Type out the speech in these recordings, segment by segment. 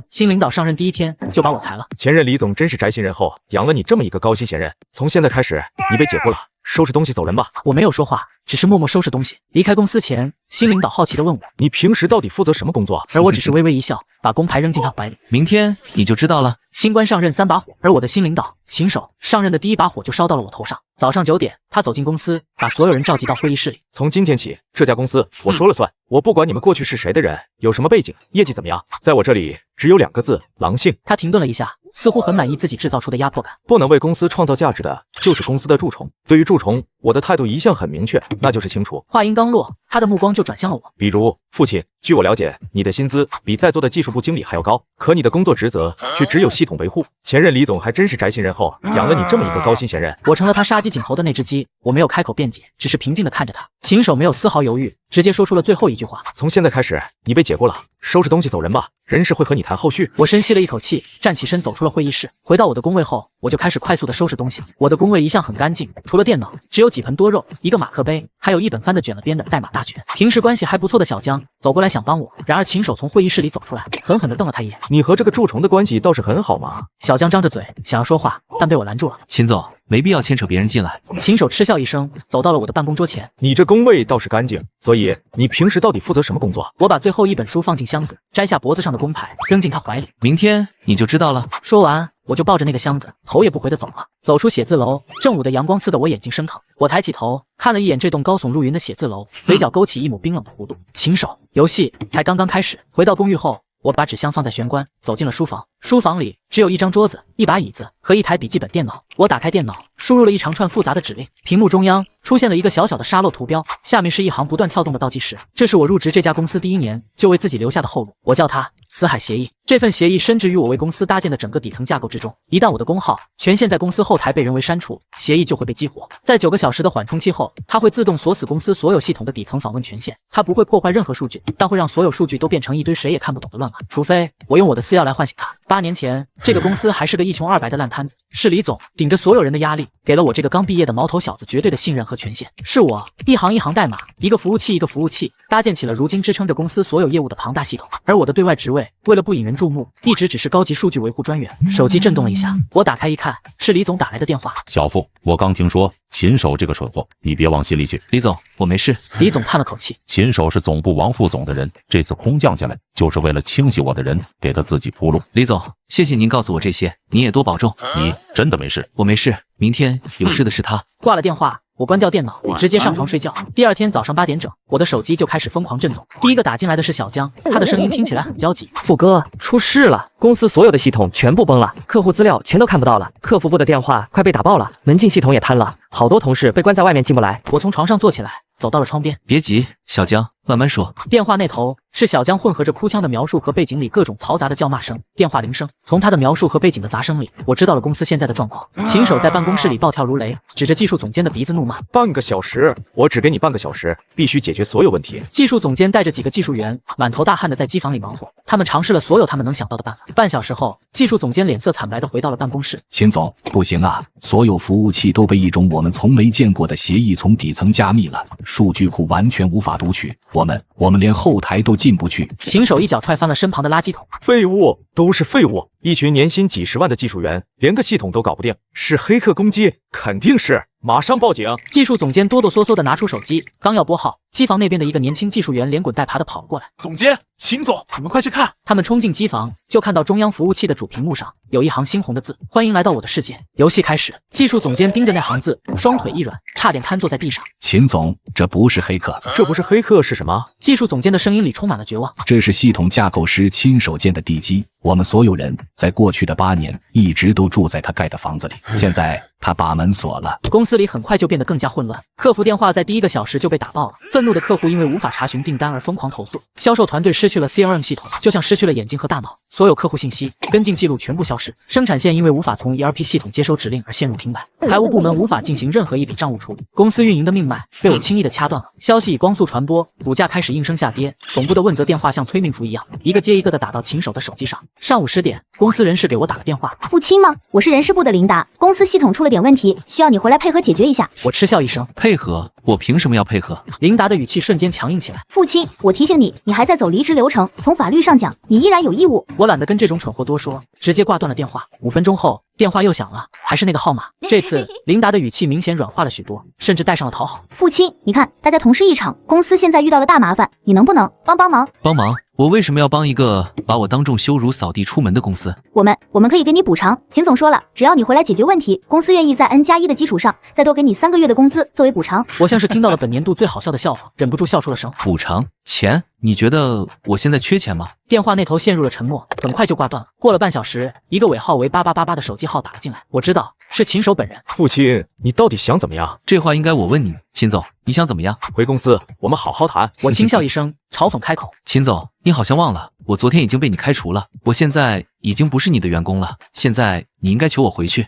新领导上任第一天就把我裁了。前任李总真是宅心仁厚，养了你这么一个高薪闲人。从现在开始，你被解雇了，收拾东西走人吧。我没有说话，只是默默收拾东西。离开公司前，新领导好奇地问我：“你平时到底负责什么工作？”而我只是微微一笑，把工牌扔进他怀里。明天你就知道了。新官上任3把火，而我的新领导秦守上任的第1把火就烧到了我头上。早上9点，他走进公司，把所有人召集到会议室里。从今天起，这家公司我说了算，我不管你们过去是谁的人，有什么背景，业绩怎么样，在我这里只有2个字：狼性。他停顿了一下，似乎很满意自己制造出的压迫感。不能为公司创造价值的，就是公司的蛀虫。对于蛀虫，我的态度一向很明确，那就是清除。话音刚落，他的目光就转向了我。比如，父亲，据我了解，你的薪资比在座的技术部经理还要高，可你的工作职责却只有系统维护。前任李总还真是宅心仁厚，养了你这么一个高薪闲人。我成了他杀鸡儆猴的那只鸡，我没有开口辩解，只是平静地看着他。秦守没有丝毫犹豫，直接说出了最后一句话：从现在开始，你被解雇了，收拾东西走人吧，人事会和你谈后续。我深吸了一口气，站起身走出了会议室。回到我的工位后，我就开始快速地收拾东西。我的工位一向很干净，除了电脑，只有几盆多肉，一个马克杯，还有一本翻得卷了边的代码大全。平时关系还不错的小江走过来想帮我，然而秦守从会议室里走出来，狠狠地瞪了他一眼。你和这个蛀虫的关系倒是很好嘛。小江张着嘴想要说话，但被我拦住了。秦总，没必要牵扯别人进来。秦守嗤笑一声，走到了我的办公桌前。你这工位倒是干净，所以你平时到底负责什么工作？我把最后一本书放进箱子，摘下脖子上的工牌，扔进他怀里。明天你就知道了。说完，我就抱着那个箱子，头也不回地走了。走出写字楼，正午的阳光刺得我眼睛生疼。我抬起头，看了一眼这栋高耸入云的写字楼，嘴角勾起一抹冰冷的弧度。秦守，游戏才刚刚开始。回到公寓后，我把纸箱放在玄关，走进了书房。书房里只有一张桌子、一把椅子和一台笔记本电脑。我打开电脑，输入了一长串复杂的指令。屏幕中央出现了一个小小的沙漏图标，下面是一行不断跳动的倒计时。这是我入职这家公司第1年就为自己留下的后路，我叫它死海协议。这份协议深植于我为公司搭建的整个底层架构之中。一旦我的工号权限在公司后台被人为删除，协议就会被激活。在9个小时的缓冲期后，它会自动锁死公司所有系统的底层访问权限。它不会破坏任何数据，但会让所有数据都变成一堆谁也看不懂的乱码，除非我用我的私钥来唤醒它。8年前，这个公司还是个一穷二白的烂摊子，是李总顶着所有人的压力，给了我这个刚毕业的毛头小子绝对的信任和权限。是我一行一行代码，一个服务器一个服务器，搭建起了如今支撑着公司所有业务的庞大系统。而我的对外职位，为了不引人注目，一直只是高级数据维护专员。手机震动了一下，我打开一看，是李总打来的电话。小付，我刚听说秦守这个蠢货，你别往心里去。李总，我没事。李总叹了口气，秦守是总部王副总的人，这次空降下来就是为了清洗我的人，给他自己铺路。李总，谢谢您告诉我这些，你也多保重。你真的没事？我没事，明天有事的是他。挂了电话，我关掉电脑，直接上床睡觉。第2天早上8点整，我的手机就开始疯狂震动。第一个打进来的是小江，他的声音听起来很焦急。付哥，出事了，公司所有的系统全部崩了，客户资料全都看不到了，客服部的电话快被打爆了，门禁系统也瘫了，好多同事被关在外面进不来。我从床上坐起来，走到了窗边。别急，小江，慢慢说。电话那头是小江混合着哭腔的描述和背景里各种嘈杂的叫骂声。电话铃声，从他的描述和背景的杂声里，我知道了公司现在的状况。秦守在办公室里暴跳如雷，指着技术总监的鼻子怒骂：半个小时，我只给你半个小时，必须解决所有问题。技术总监带着几个技术员满头大汗的在机房里忙活，他们尝试了所有他们能想到的办法。半小时后，技术总监脸色惨白的回到了办公室。秦总，不行啊，所有服务器都被一种我们从没见过的协议从底层加密了，数据库完全无法读取，我们连后台都进不去。秦守一脚踹翻了身旁的垃圾桶。废物，都是废物！一群年薪几十万的技术员，连个系统都搞不定，是黑客攻击，肯定是！马上报警！技术总监哆哆嗦嗦的拿出手机，刚要拨号，机房那边的一个年轻技术员连滚带爬的跑了过来。总监，秦总，你们快去看！他们冲进机房，就看到中央服务器的主屏幕上有一行猩红的字：欢迎来到我的世界。游戏开始。技术总监盯着那行字，双腿一软，差点瘫坐在地上。秦总，这不是黑客，这不是黑客是什么？技术总监的声音里充满了绝望。这是系统架构师亲手建的地基，我们所有人在过去的8年一直都住在他盖的房子里，现在他把门锁了。公司里很快就变得更加混乱，客服电话在第1个小时就被打爆了。愤怒的客户因为无法查询订单而疯狂投诉，销售团队失去了 CRM 系统，就像失去了眼睛和大脑，所有客户信息、跟进记录全部消失。生产线因为无法从 ERP 系统接收指令而陷入停摆，财务部门无法进行任何一笔账务处理，公司运营的命脉被我轻易的掐断了。消息以光速传播，股价开始应声下跌，总部的问责电话像催命符一样，一个接一个的打到秦守的手机上。上午10点，公司人事给我打个电话。父亲吗？我是人事部的琳达，公司系统出了点问题，需要你回来配合解决一下。我嗤笑一声，配合？我凭什么要配合？琳达的语气瞬间强硬起来。父亲，我提醒你，你还在走离职流程，从法律上讲，你依然有义务。我懒得跟这种蠢货多说，直接挂断了电话。5分钟后，电话又响了，还是那个号码。这次琳达的语气明显软化了许多，甚至带上了讨好。父亲，你看，大家同事一场，公司现在遇到了大麻烦，你能不能帮忙？帮忙？我为什么要帮一个把我当众羞辱扫地出门的公司？我们可以给你补偿。秦总说了，只要你回来解决问题，公司愿意在 N+1的基础上再多给你3个月的工资作为补偿。我像是听到了本年度最好笑的笑话，忍不住笑出了声。补偿？钱？你觉得我现在缺钱吗？电话那头陷入了沉默，很快就挂断了。过了半小时，一个尾号为8888的手机号打了进来，我知道是秦守本人。父亲，你到底想怎么样？这话应该我问你，秦总，你想怎么样？回公司，我们好好谈。我轻笑一声，嘲讽开口。秦总，你好像忘了，我昨天已经被你开除了，我现在已经不是你的员工了，现在你应该求我回去。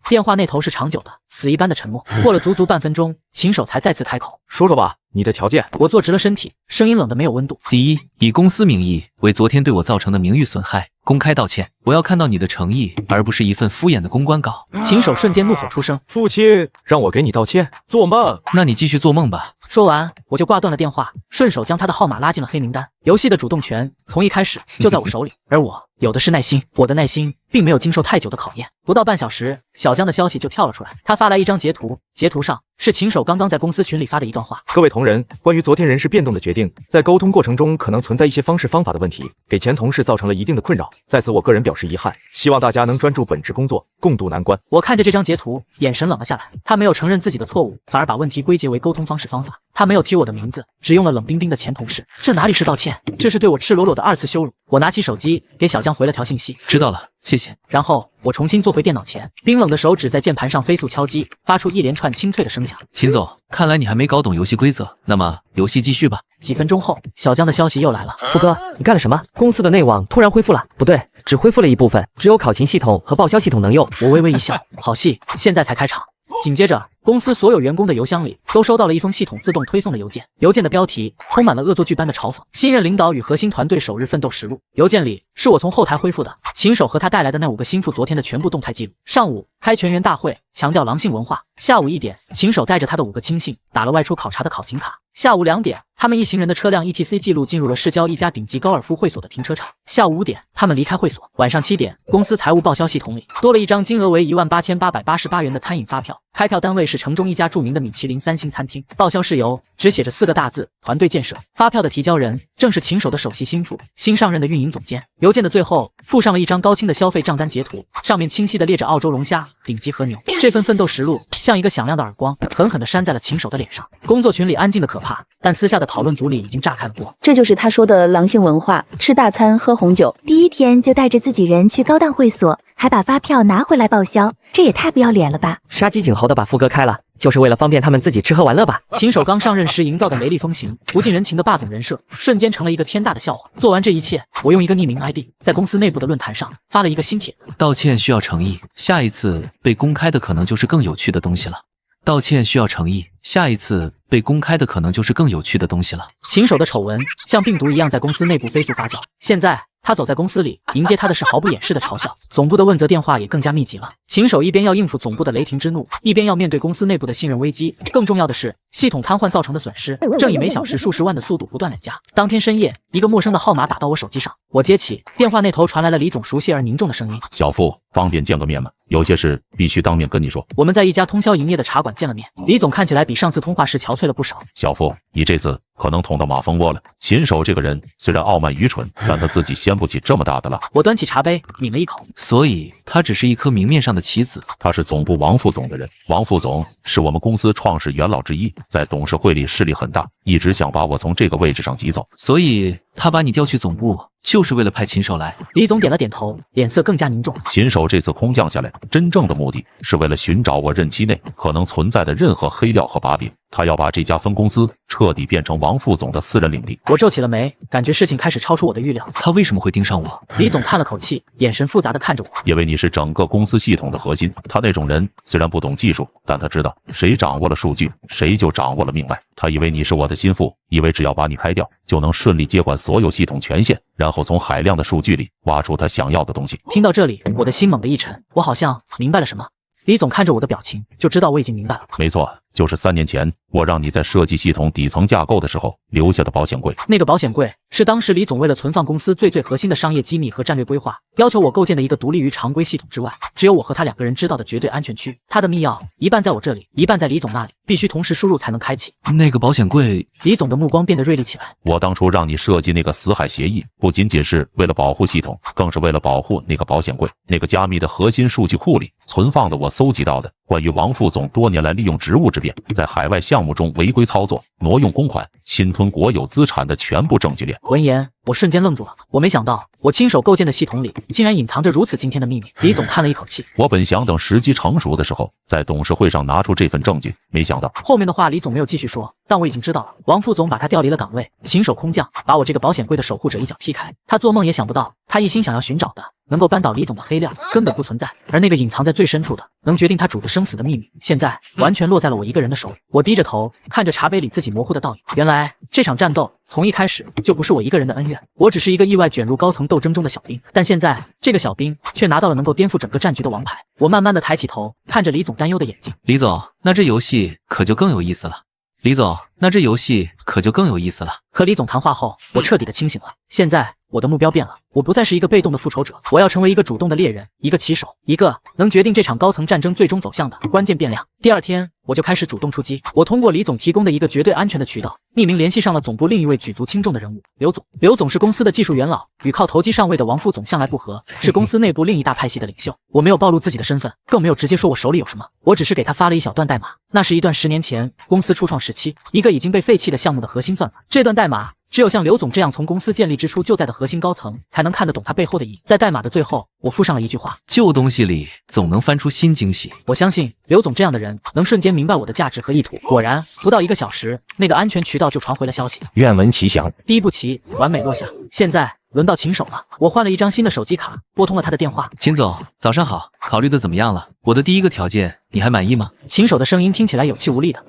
电话那头是长久的死一般的沉默。过了足足半分钟，秦守才再次开口，说说吧，你的条件。我坐直了身体，声音冷得没有温度。第一，以公司名义为昨天对我造成的名誉损害公开道歉，我要看到你的诚意，而不是一份敷衍的公关稿。秦守瞬间怒吼出声，父亲，让我给你道歉？做梦！那你继续做梦吧。说完，我就挂断了电话，顺手将他的号码拉进了黑名单。游戏的主动权从一开始就在我手里，而我有的是耐心。我的耐心并没有经受太久的考验。不到半小时，小江的消息就跳了出来，他发来一张截图，截图上是秦守刚刚在公司群里发的一段话。各位同仁，关于昨天人事变动的决定，在沟通过程中可能存在一些方式方法的问题，给前同事造成了一定的困扰，在此我个人表示遗憾，希望大家能专注本职工作，共度难关。我看着这张截图，眼神冷了下来。他没有承认自己的错误，反而把问题归结为沟通方式方法。他没有提我的名字，只用了冷冰冰的前同事，这哪里是道歉，这是对我赤裸裸的2次羞辱。我拿起手机给小江回了条信息，知道了，谢谢。然后我重新坐回电脑前，冰冷的手指在键盘上飞速敲击，发出一连串清脆的声响。秦总，看来你还没搞懂游戏规则，那么游戏继续吧。几分钟后，小江的消息又来了。富哥，你干了什么？公司的内网突然恢复了？不对，只恢复了一部分，只有考勤系统和报销系统能用。我微微一笑，好戏现在才开场。紧接着，公司所有员工的邮箱里都收到了一封系统自动推送的邮件，邮件的标题充满了恶作剧般的嘲讽：新任领导与核心团队首日奋斗实录。邮件里是我从后台恢复的秦守和他带来的那5个心腹昨天的全部动态记录。上午开全员大会，强调狼性文化。下午1点，秦守带着他的5个亲信打了外出考察的考勤卡。下午2点，他们一行人的车辆 ETC 记录进入了市郊一家顶级高尔夫会所的停车场。下午5点，他们离开会所。晚上7点，公司财务报销系统里多了一张金额为18888元的餐饮发票，开票单位是城中一家著名的米其林3星餐厅，报销事由只写着4个大字：团队建设。发票的提交人正是秦守的首席心腹，新上任的运营总监。邮件的最后附上了一张高清的消费账单截图，上面清晰地列着澳洲龙虾、顶级和牛。这份奋斗实录像一个响亮的耳光，狠狠地扇在了秦守的脸上。工作群里安静的可怕，但私下的讨论组里已经炸开了锅。这就是他说的狼性文化，吃大餐喝红酒，第一天就带着自己人去高档会所，还把发票拿回来报销，这也太不要脸了吧！杀鸡儆猴的把富哥开了，就是为了方便他们自己吃喝玩乐吧？秦守刚上任时营造的雷厉风行、不近人情的霸总人设，瞬间成了一个天大的笑话。做完这一切，我用一个匿名 ID 在公司内部的论坛上发了一个新帖子：道歉需要诚意，下一次被公开的可能就是更有趣的东西了。道歉需要诚意，下一次被公开的可能就是更有趣的东西了。秦守的丑闻像病毒一样在公司内部飞速发酵，现在他走在公司里，迎接他的是毫不掩饰的嘲笑。总部的问责电话也更加密集了。秦守一边要应付总部的雷霆之怒，一边要面对公司内部的信任危机。更重要的是，系统瘫痪造成的损失正以每小时数十万的速度不断累加。当天深夜，一个陌生的号码打到我手机上，我接起电话，那头传来了李总熟悉而凝重的声音：小付，方便见个面吗？有些事必须当面跟你说。我们在一家通宵营业的茶馆见了面，李总看起来比上次通话时憔悴了不少。小付，你这次可能捅到马蜂窝了。秦守这个人虽然傲慢愚蠢，但他自己掀不起这么大的浪。我端起茶杯抿了一口，所以他只是一颗明面上的棋子。他是总部王副总的人，王副总是我们公司创始元老之一，在董事会里势力很大，一直想把我从这个位置上挤走。所以他把你调去总部，就是为了派秦守来。李总点了点头，脸色更加凝重。秦守这次空降下来，真正的目的是为了寻找我任期内可能存在的任何黑料和把柄，他要把这家分公司彻底变成王副总的私人领地。我皱起了眉，感觉事情开始超出我的预料。他为什么会盯上我？李总叹了口气，眼神复杂的看着我。因为你是整个公司系统的核心。他那种人虽然不懂技术，但他知道谁掌握了数据，谁就掌握了命脉。他以为你是我的心腹，以为只要把你开掉，就能顺利接管所有系统权限，然后从海量的数据里挖出他想要的东西。听到这里，我的心猛地一沉，我好像明白了什么。李总看着我的表情，就知道我已经明白了。没错，就是3年前我让你在设计系统底层架构的时候留下的保险柜。那个保险柜是当时李总为了存放公司最核心的商业机密和战略规划，要求我构建的一个独立于常规系统之外，只有我和他2个人知道的绝对安全区。他的密钥一半在我这里，一半在李总那里，必须同时输入才能开启。那个保险柜，李总的目光变得锐利起来。我当初让你设计那个死海协议，不仅仅是为了保护系统，更是为了保护那个保险柜。那个加密的核心数据库里存放的我搜集到的关于王副总多年来利用职务之便，在海外项目中违规操作、挪用公款、侵吞国有资产的全部证据链。闻言，我瞬间愣住了。我没想到，我亲手构建的系统里竟然隐藏着如此惊天的秘密。李总叹了一口气。我本想等时机成熟的时候，在董事会上拿出这份证据，没想到后面的话李总没有继续说，但我已经知道了。王副总把他调离了岗位，勤守空降，把我这个保险柜的守护者一脚踢开。他做梦也想不到，他一心想要寻找的能够扳倒李总的黑料根本不存在，而那个隐藏在最深处的能决定他主子生死的秘密，现在完全落在了我一个人的手里。我低着头看着茶杯里自己模糊的倒影，原来这场战斗从一开始就不是我一个人的恩怨，我只是一个意外卷入高层斗争中的小兵，但现在这个小兵却拿到了能够颠覆整个战局的王牌。我慢慢的抬起头，看着李总担忧的眼睛。李总，那这游戏可就更有意思了。李总，那这游戏可就更有意思了。和李总谈话后，我彻底的清醒了。现在我的目标变了，我不再是一个被动的复仇者，我要成为一个主动的猎人，一个棋手，一个能决定这场高层战争最终走向的关键变量。第2天，我就开始主动出击。我通过李总提供的一个绝对安全的渠道，匿名联系上了总部另一位举足轻重的人物刘总。刘总是公司的技术元老，与靠投机上位的王副总向来不和，是公司内部另一大派系的领袖。我没有暴露自己的身份，更没有直接说我手里有什么，我只是给他发了一小段代码，那是一段10年前公司初创时期一个已经被废弃的项目的核心算法。这段代码只有像刘总这样从公司建立之初就在的核心高层才能看得懂它背后的意义。在代码的最后，我附上了一句话：旧东西里总能翻出新惊喜。我相信刘总这样的人能瞬间明白我的价值和意图。果然，不到1个小时，那个安全渠道就传回了消息。愿闻其详。第一步棋完美落下，现在轮到秦首了。我换了一张新的手机卡，拨通了他的电话。秦总，早上好，考虑的怎么样了？我的第1个条件，你还满意吗？秦首的声音听起来有气无力的。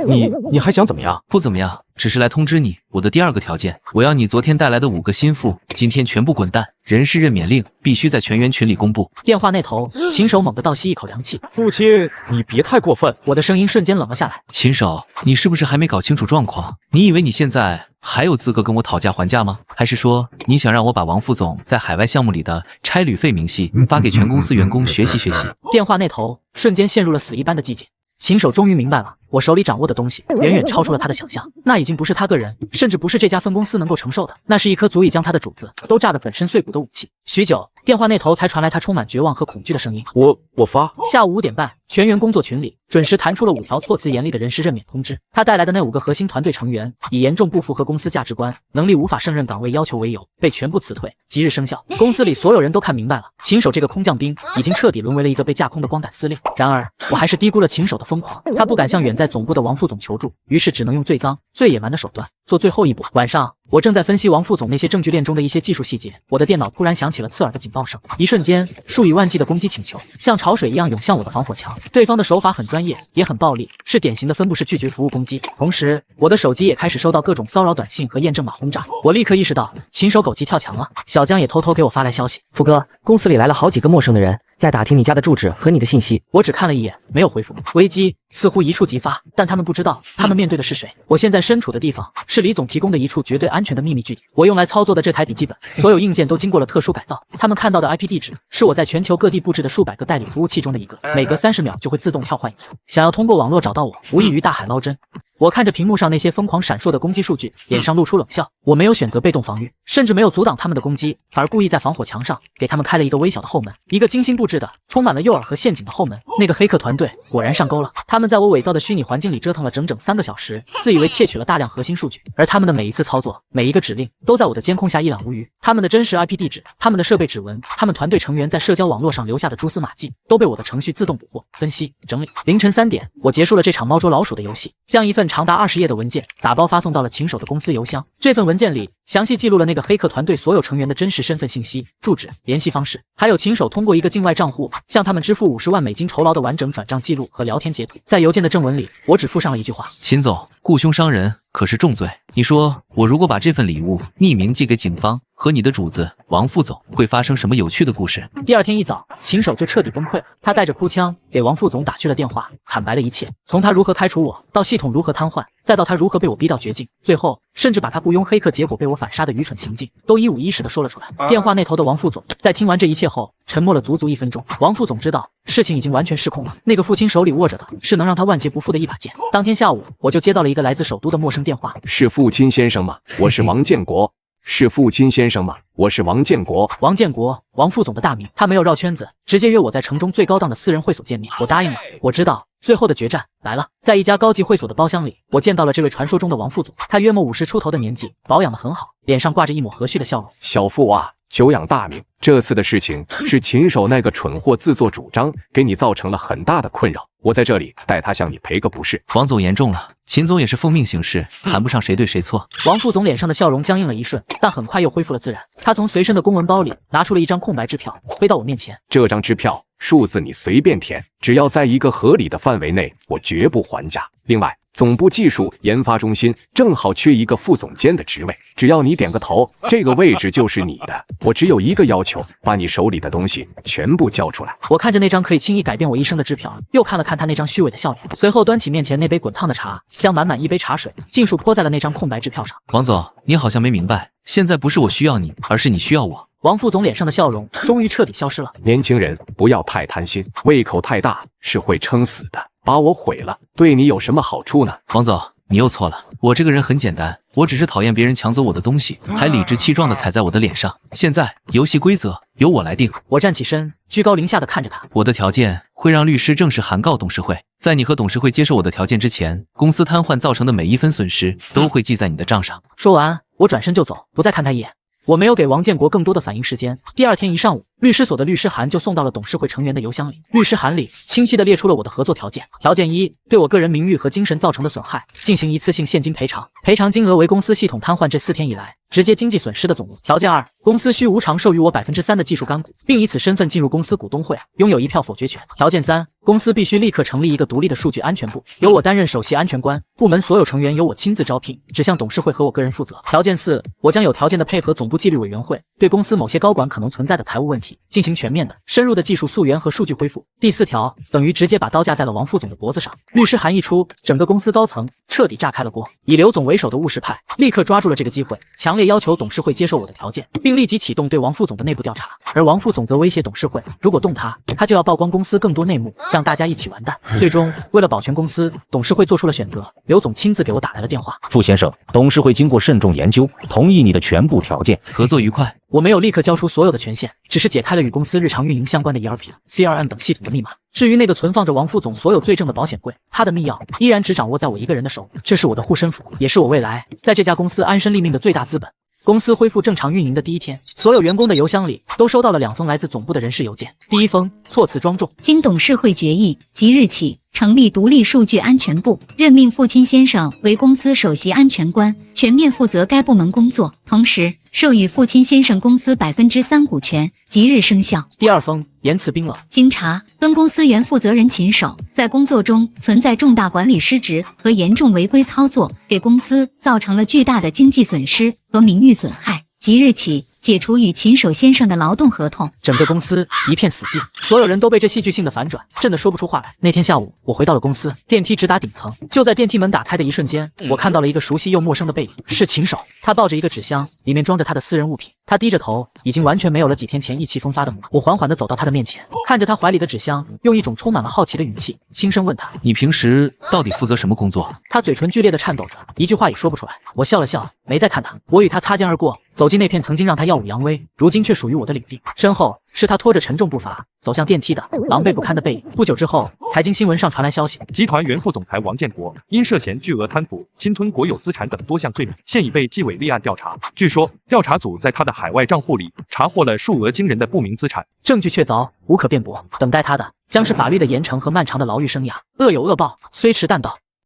你还想怎么样？不怎么样，只是来通知你，我的第2个条件，我要你昨天带来的5个心腹，今天全部滚蛋，人事任免令必须在全员群里公布。电话那头，秦首猛地倒吸一口凉气。父亲，你别太过分。我的声音瞬间冷了下来。秦首，你是不是还没搞清楚状况？你以为你现在还有资格跟我讨价还价吗？还是说你想让我把王副总在海外项目里的差旅费明细发给全公司员工学习学习？电话那头瞬间陷入了死一般的寂静。秦首终于明白了，我手里掌握的东西远远超出了他的想象，那已经不是他个人，甚至不是这家分公司能够承受的，那是一颗足以将他的主子都炸得粉身碎骨的武器。许久，电话那头才传来他充满绝望和恐惧的声音。我发。下午5点半，全员工作群里准时弹出了5条措辞严厉的人事任免通知。他带来的那5个核心团队成员，以严重不符合公司价值观、能力无法胜任岗位要求为由，被全部辞退，即日生效。公司里所有人都看明白了，秦首这个空降兵已经彻底沦为了一个被架空的光杆司令。然而，我还是低估了秦首的疯狂，他不敢向远在总部的王副总求助，于是只能用最脏、最野蛮的手段做最后一步。晚上，我正在分析王副总那些证据链中的一些技术细节，我的电脑突然响起了刺耳的警报声。一瞬间，数以万计的攻击请求像潮水一样涌向我的防火墙。对方的手法很专业，也很暴力，是典型的分布式拒绝服务攻击。同时，我的手机也开始收到各种骚扰短信和验证码轰炸。我立刻意识到秦首狗急跳墙了。小江也偷偷给我发来消息：福哥，公司里来了好几个陌生的人，在打听你家的住址和你的信息。我只看了一眼，没有回复。危机似乎一触即发，但他们不知道他们面对的是谁。我现在身处的地方是李总提供的一处绝对安全的秘密据点。我用来操作的这台笔记本，所有硬件都经过了特殊改造。他们看到的 IP 地址是我在全球各地布置的数百个代理服务器中的一个，每隔30秒就会自动跳换一次。想要通过网络找到我，无异于大海捞针。我看着屏幕上那些疯狂闪烁的攻击数据，脸上露出冷笑。我没有选择被动防御，甚至没有阻挡他们的攻击，反而故意在防火墙上给他们开了一个微小的后门，一个精心布置的、充满了诱饵和陷阱的后门。那个黑客团队果然上钩了，他们在我伪造的虚拟环境里折腾了整整3个小时，自以为窃取了大量核心数据，而他们的每一次操作、每一个指令都在我的监控下一览无余。他们的真实 IP 地址、他们的设备指纹、他们团队成员在社交网络上留下的蛛丝马迹，都被我的程序自动捕获、分析、整理。凌晨3点，我结束了这场猫捉老鼠的游戏，将一份长达20页的文件打包发送到了秦守的公司邮箱。这份文件里详细记录了那个黑客团队所有成员的真实身份信息、住址、联系方式，还有秦守通过一个境外账户向他们支付50万美金酬劳的完整转账记录和聊天截图。在邮件的正文里，我只附上了一句话：秦总，雇凶伤人可是重罪。你说我如果把这份礼物匿名寄给警方和你的主子王副总，会发生什么有趣的故事？第二天一早，秦守就彻底崩溃了。他带着哭腔给王副总打去了电话，坦白了一切，从他如何开除我，到系统如何瘫痪，再到他如何被我逼到绝境，最后甚至把他雇佣黑客结果被我反杀的愚蠢行径，都一五一十的说了出来。电话那头的王副总在听完这一切后，沉默了足足1分钟。王副总知道事情已经完全失控了，那个父亲手里握着的是能让他万劫不复的一把剑。当天下午，我就接到了一个来自首都的陌生电话。是父亲先生吗？我是王建国。是父亲先生吗？我是王建国。王建国，王副总的大名。他没有绕圈子，直接约我在城中最高档的私人会所见面。我答应了。我知道最后的决战来了。在一家高级会所的包厢里，我见到了这位传说中的王副总。他约莫50出头的年纪，保养得很好，脸上挂着一抹和煦的笑容。小父啊，久仰大名。这次的事情是秦守那个蠢货自作主张，给你造成了很大的困扰。我在这里代他向你赔个不是。王总严重了，秦总也是奉命行事，谈不上谁对谁错。王副总脸上的笑容僵硬了一瞬，但很快又恢复了自然。他从随身的公文包里拿出了一张空白支票，推到我面前。这张支票数字你随便填，只要在一个合理的范围内，我绝不还价。另外，总部技术研发中心正好缺一个副总监的职位，只要你点个头，这个位置就是你的。我只有一个要求，把你手里的东西全部交出来。我看着那张可以轻易改变我一生的支票，又看了看他那张虚伪的笑脸，随后端起面前那杯滚烫的茶，将满满一杯茶水尽数泼在了那张空白支票上。王总，你好像没明白，现在不是我需要你，而是你需要我。王副总脸上的笑容终于彻底消失了。年轻人不要太贪心，胃口太大是会撑死的。把我毁了，对你有什么好处呢？王总，你又错了。我这个人很简单，我只是讨厌别人抢走我的东西，还理直气壮地踩在我的脸上。现在游戏规则由我来定。我站起身，居高临下地看着他。我的条件会让律师正式函告董事会，在你和董事会接受我的条件之前，公司瘫痪造成的每一分损失都会记在你的账上。说完，我转身就走，不再看他一眼。我没有给王建国更多的反应时间。第二天一上午，律师所的律师函就送到了董事会成员的邮箱里。律师函里清晰地列出了我的合作条件。条件1，对我个人名誉和精神造成的损害进行一次性现金赔偿，赔偿金额为公司系统瘫痪这4天以来直接经济损失的总额。条件2，公司需无偿授予我3%的技术干股，并以此身份进入公司股东会，拥有1票否决权。条件3，公司必须立刻成立一个独立的数据安全部，由我担任首席安全官，部门所有成员由我亲自招聘，只向董事会和我个人负责。条件4，我将有条件的配合总部纪律委员会，对公司某些高管可能存在的财务问题进行全面的、深入的技术溯源和数据恢复。第4条等于直接把刀架在了王副总的脖子上。律师函一出，整个公司高层彻底炸开了锅。以刘总为首的务实派立刻抓住了这个机会，强烈要求董事会接受我的条件，并立即启动对王副总的内部调查。而王副总则威胁董事会，如果动他，他就要曝光公司更多内幕，让大家一起完蛋。最终，为了保全公司，董事会做出了选择。刘总亲自给我打来了电话。傅先生，董事会经过慎重研究，同意你的全部条件，合作愉快。我没有立刻交出所有的权限，只是解开了与公司日常运营相关的 ERP、CRM 等系统的密码。至于那个存放着王副总所有罪证的保险柜，他的密钥依然只掌握在我一个人的手里。这是我的护身符，也是我未来在这家公司安身立命的最大资本。公司恢复正常运营的第一天，所有员工的邮箱里都收到了2封来自总部的人事邮件。第一封措辞庄重，经董事会决议，即日起成立独立数据安全部，任命父亲先生为公司首席安全官，全面负责该部门工作，同时授予父亲先生公司3%股权，即日生效。第二封言辞冰冷，经查，本公司原负责人秦守在工作中存在重大管理失职和严重违规操作，给公司造成了巨大的经济损失和名誉损害，即日起解除与秦守先生的劳动合同。整个公司一片死寂，所有人都被这戏剧性的反转震得说不出话来。那天下午，我回到了公司，电梯直达顶层。就在电梯门打开的一瞬间，我看到了一个熟悉又陌生的背影，是秦守。他抱着一个纸箱，里面装着他的私人物品。他低着头，已经完全没有了几天前意气风发的模样。我缓缓地走到他的面前，看着他怀里的纸箱，用一种充满了好奇的语气，轻声问他：“你平时到底负责什么工作？”他嘴唇剧烈地颤抖着，一句话也说不出来。我笑了笑，没再看他。我与他擦肩而过，走进那片曾经让他耀武扬威，如今却属于我的领地。身后是他拖着沉重步伐走向电梯的狼狈不堪的背影。不久之后，财经新闻上传来消息，集团原副总裁王建国因涉嫌巨额贪腐、侵吞国有资产等多项罪名，现已被纪委立案调查。据说，调查组在他的海外账户里查获了数额惊人的不明资产，证据确凿，无可辩驳。等待他的将是法律的严惩和漫长的牢狱生涯。恶有恶报，虽迟但到。